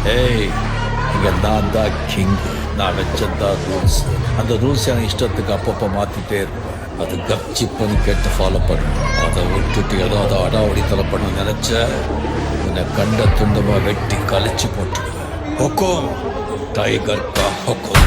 ஏய், இங்க நான் தான் கிங். நான் வச்சதான் ரூல்ஸ். அந்த ரூல்ஸ் என் இஷ்டத்துக்கு அப்பப்போ மாத்திட்டே இருப்பேன். அது கப்சிப்புன்னு கேட்டு ஃபாலோ பண்ணும். அதை விட்டுட்டு ஏதாவது அடாவடித்தலை பண்ண நினைச்ச உன்னை கண்ட துண்டமா வெட்டி கழிச்சு போட்டுடுவேன். ஹொக்கோம், டைகர் கா ஹொக்கோம்.